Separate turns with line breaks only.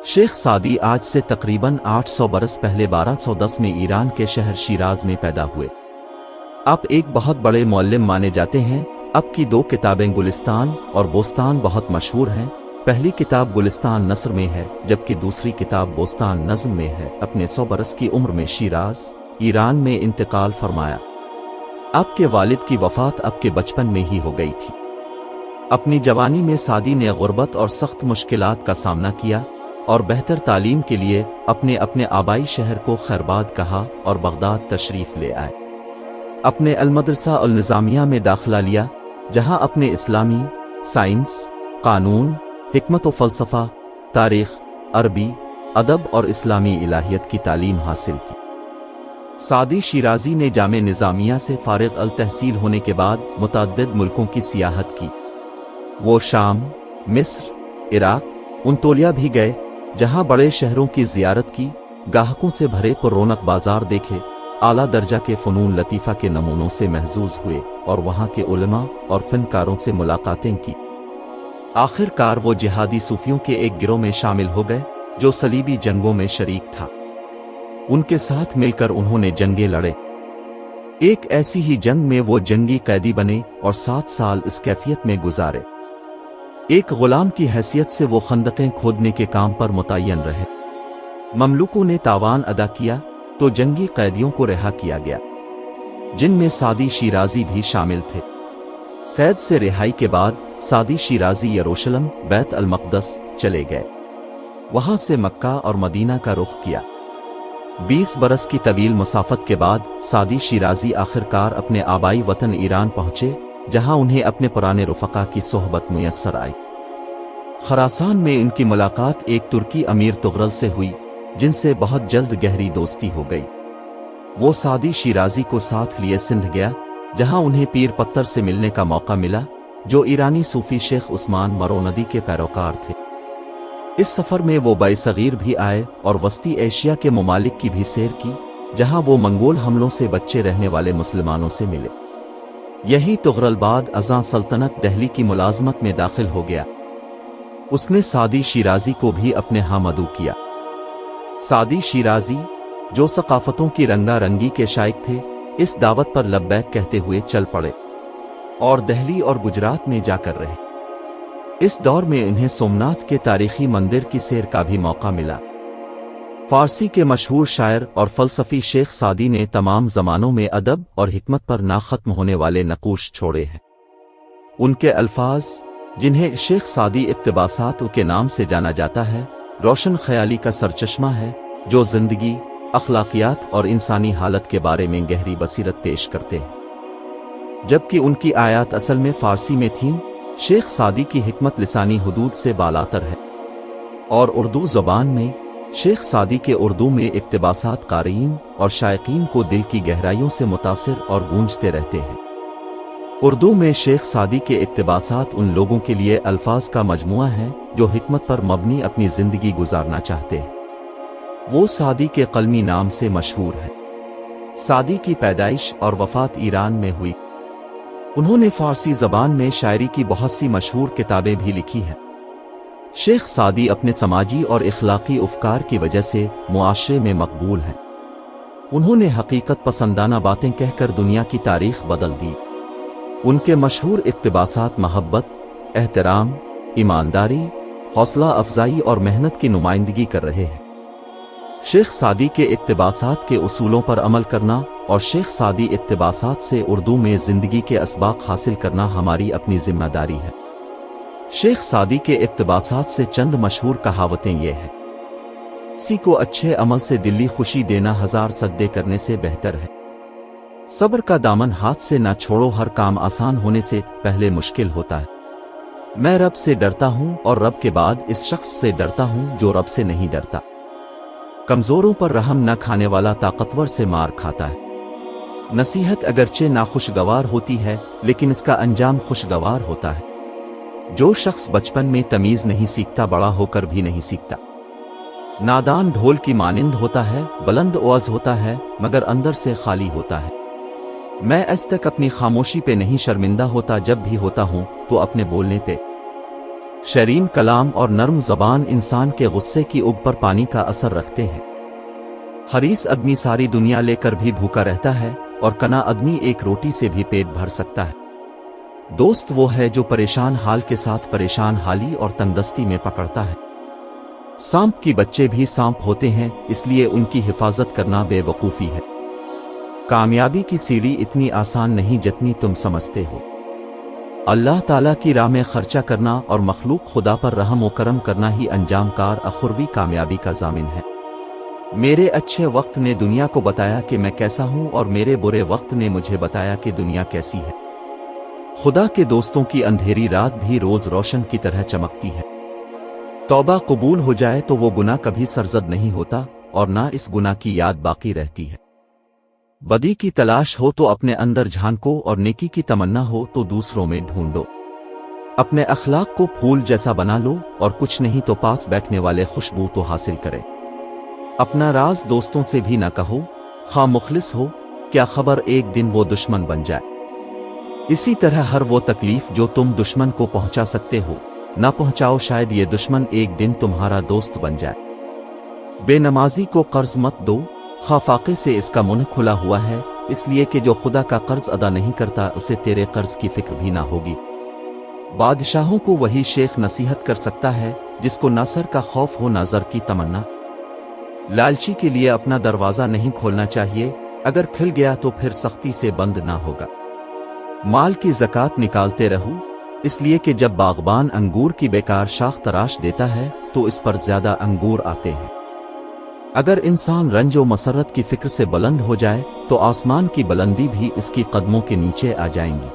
شیخ Saadi آج سے تقریباً 800 برس پہلے 1210 میں ایران کے شہر شیراز میں پیدا ہوئے۔ آپ ایک بہت بڑے معلم مانے جاتے ہیں۔ آپ کی 2 کتابیں گلستان اور بوستان بہت مشہور ہیں۔ پہلی کتاب گلستان نثر میں ہے جبکہ دوسری کتاب بوستان نظم میں ہے۔ اپنے 100 برس کی عمر میں شیراز، ایران میں انتقال فرمایا۔ آپ کے والد کی وفات آپ کے بچپن میں ہی ہو گئی تھی۔ اپنی جوانی میں سعدی نے غربت اور سخت مشکلات کا سامنا کیا اور بہتر تعلیم کے لیے اپنے آبائی شہر کو خیرباد کہا اور بغداد تشریف لے آئے۔ اپنے المدرسہ النظامیہ میں داخلہ لیا جہاں اپنے اسلامی، سائنس، قانون، حکمت و فلسفہ، تاریخ، عربی، ادب اور اسلامی الہیت کی تعلیم حاصل کی۔ سعدی شیرازی نے جامع نظامیہ سے فارغ التحصیل ہونے کے بعد متعدد ملکوں کی سیاحت کی۔ وہ شام، مصر، عراق، انطولیہ بھی گئے جہاں بڑے شہروں کی زیارت کی، گاہکوں سے بھرے پر رونق بازار دیکھے، اعلیٰ درجہ کے فنون لطیفہ کے نمونوں سے محظوظ ہوئے اور وہاں کے علماء اور فنکاروں سے ملاقاتیں کی۔ آخر کار وہ جہادی صوفیوں کے ایک گروہ میں شامل ہو گئے جو صلیبی جنگوں میں شریک تھا۔ ان کے ساتھ مل کر انہوں نے جنگیں لڑے۔ ایک ایسی ہی جنگ میں وہ جنگی قیدی بنے اور 7 سال اس کیفیت میں گزارے۔ ایک غلام کی حیثیت سے وہ خندقیں کھودنے کے کام پر متعین رہے۔ مملوکوں نے تاوان ادا کیا تو جنگی قیدیوں کو رہا کیا گیا، جن میں سعدی شیرازی بھی شامل تھے۔ قید سے رہائی کے بعد سعدی شیرازی یروشلم، بیت المقدس چلے گئے۔ وہاں سے مکہ اور مدینہ کا رخ کیا۔ 20 برس کی طویل مسافت کے بعد سعدی شیرازی آخرکار اپنے آبائی وطن ایران پہنچے جہاں انہیں اپنے پرانے رفقا کی صحبت میسر آئی۔ خراسان میں ان کی ملاقات ایک ترکی امیر تغرل سے ہوئی جن سے بہت جلد گہری دوستی ہو گئی۔ وہ سعدی شیرازی کو ساتھ لیے سندھ گیا جہاں انہیں پیر پتر سے ملنے کا موقع ملا جو ایرانی صوفی شیخ عثمان مروندی کے پیروکار تھے۔ اس سفر میں وہ صغیر بھی آئے اور وسطی ایشیا کے ممالک کی بھی سیر کی جہاں وہ منگول حملوں سے بچے رہنے والے مسلمانوں سے ملے۔ یہی تغرل بعد ازاں سلطنت دہلی کی ملازمت میں داخل ہو گیا۔ اس نے سعدی شیرازی کو بھی اپنے ہاں مدعو کیا۔ سعدی شیرازی جو ثقافتوں کی رنگا رنگی کے شائق تھے اس دعوت پر لبیک کہتے ہوئے چل پڑے اور دہلی اور گجرات میں جا کر رہے۔ اس دور میں انہیں سومناتھ کے تاریخی مندر کی سیر کا بھی موقع ملا۔ فارسی کے مشہور شاعر اور فلسفی شیخ سعدی نے تمام زمانوں میں ادب اور حکمت پر نہ ختم ہونے والے نقوش چھوڑے ہیں۔ ان کے الفاظ جنہیں شیخ سعدی اقتباسات کے نام سے جانا جاتا ہے روشن خیالی کا سرچشمہ ہے جو زندگی، اخلاقیات اور انسانی حالت کے بارے میں گہری بصیرت پیش کرتے ہیں۔ جبکہ ان کی آیات اصل میں فارسی میں تھیں، شیخ سعدی کی حکمت لسانی حدود سے بالاتر ہے اور اردو زبان میں شیخ سعدی کے اردو میں اقتباسات قارئین اور شائقین کو دل کی گہرائیوں سے متاثر اور گونجتے رہتے ہیں۔ اردو میں شیخ سعدی کے اقتباسات ان لوگوں کے لیے الفاظ کا مجموعہ ہے جو حکمت پر مبنی اپنی زندگی گزارنا چاہتے ہیں۔ وہ سعدی کے قلمی نام سے مشہور ہے۔ سعدی کی پیدائش اور وفات ایران میں ہوئی۔ انہوں نے فارسی زبان میں شاعری کی بہت سی مشہور کتابیں بھی لکھی ہیں۔ شیخ سعدی اپنے سماجی اور اخلاقی افکار کی وجہ سے معاشرے میں مقبول ہیں۔ انہوں نے حقیقت پسندانہ باتیں کہہ کر دنیا کی تاریخ بدل دی۔ ان کے مشہور اقتباسات محبت، احترام، ایمانداری، حوصلہ افزائی اور محنت کی نمائندگی کر رہے ہیں۔ شیخ سعدی کے اقتباسات کے اصولوں پر عمل کرنا اور شیخ سعدی اقتباسات سے اردو میں زندگی کے اسباق حاصل کرنا ہماری اپنی ذمہ داری ہے۔ شیخ سعدی کے اقتباسات سے چند مشہور کہاوتیں یہ ہیں: کسی کو اچھے عمل سے دلی خوشی دینا 1000 سجدے کرنے سے بہتر ہے۔ صبر کا دامن ہاتھ سے نہ چھوڑو، ہر کام آسان ہونے سے پہلے مشکل ہوتا ہے۔ میں رب سے ڈرتا ہوں اور رب کے بعد اس شخص سے ڈرتا ہوں جو رب سے نہیں ڈرتا۔ کمزوروں پر رحم نہ کھانے والا طاقتور سے مار کھاتا ہے۔ نصیحت اگرچہ ناخوشگوار ہوتی ہے لیکن اس کا انجام خوشگوار ہوتا ہے۔ جو شخص بچپن میں تمیز نہیں سیکھتا بڑا ہو کر بھی نہیں سیکھتا۔ نادان ڈھول کی مانند ہوتا ہے، بلند آواز ہوتا ہے مگر اندر سے خالی ہوتا ہے۔ میں آج تک اپنی خاموشی پہ نہیں شرمندہ ہوتا، جب بھی ہوتا ہوں تو اپنے بولنے پہ۔ شیرین کلام اور نرم زبان انسان کے غصے کی اگ پر پانی کا اثر رکھتے ہیں۔ حریص آدمی ساری دنیا لے کر بھی بھوکا رہتا ہے، اور کنا آدمی ایک روٹی سے بھی پیٹ بھر سکتا ہے۔ دوست وہ ہے جو پریشان حال کے ساتھ پریشان حالی اور تندرستی میں پکڑتا ہے۔ سانپ کی بچے بھی سانپ ہوتے ہیں، اس لیے ان کی حفاظت کرنا بے وقوفی ہے۔ کامیابی کی سیڑھی اتنی آسان نہیں جتنی تم سمجھتے ہو۔ اللہ تعالیٰ کی راہ میں خرچہ کرنا اور مخلوق خدا پر رحم و کرم کرنا ہی انجام کار اخروی کامیابی کا ضامن ہے۔ میرے اچھے وقت نے دنیا کو بتایا کہ میں کیسا ہوں، اور میرے برے وقت نے مجھے بتایا کہ دنیا کیسی ہے۔ خدا کے دوستوں کی اندھیری رات بھی روز روشن کی طرح چمکتی ہے۔ توبہ قبول ہو جائے تو وہ گناہ کبھی سرزد نہیں ہوتا، اور نہ اس گناہ کی یاد باقی رہتی ہے۔ بدی کی تلاش ہو تو اپنے اندر جھانکو، اور نیکی کی تمنا ہو تو دوسروں میں ڈھونڈو۔ اپنے اخلاق کو پھول جیسا بنا لو، اور کچھ نہیں تو پاس بیٹھنے والے خوشبو تو حاصل کرے۔ اپنا راز دوستوں سے بھی نہ کہو، خواہ مخلص ہو، کیا خبر ایک دن وہ دشمن بن جائے۔ اسی طرح ہر وہ تکلیف جو تم دشمن کو پہنچا سکتے ہو نہ پہنچاؤ، شاید یہ دشمن ایک دن تمہارا دوست بن جائے۔ بے نمازی کو قرض مت دو، خواہ فاقے سے اس کا منہ کھلا ہوا ہے، اس لیے کہ جو خدا کا قرض ادا نہیں کرتا اسے تیرے قرض کی فکر بھی نہ ہوگی۔ بادشاہوں کو وہی شیخ نصیحت کر سکتا ہے جس کو نہ سر کا خوف ہو نہ زر کی تمنا۔ لالچی کے لیے اپنا دروازہ نہیں کھولنا چاہیے، اگر کھل گیا تو پھر سختی سے بند نہ ہوگا۔ مال کی زکوٰۃ نکالتے رہو، اس لیے کہ جب باغبان انگور کی بیکار شاخ تراش دیتا ہے تو اس پر زیادہ انگور آتے ہیں۔ اگر انسان رنج و مسرت کی فکر سے بلند ہو جائے تو آسمان کی بلندی بھی اس کی قدموں کے نیچے آ جائیں گی۔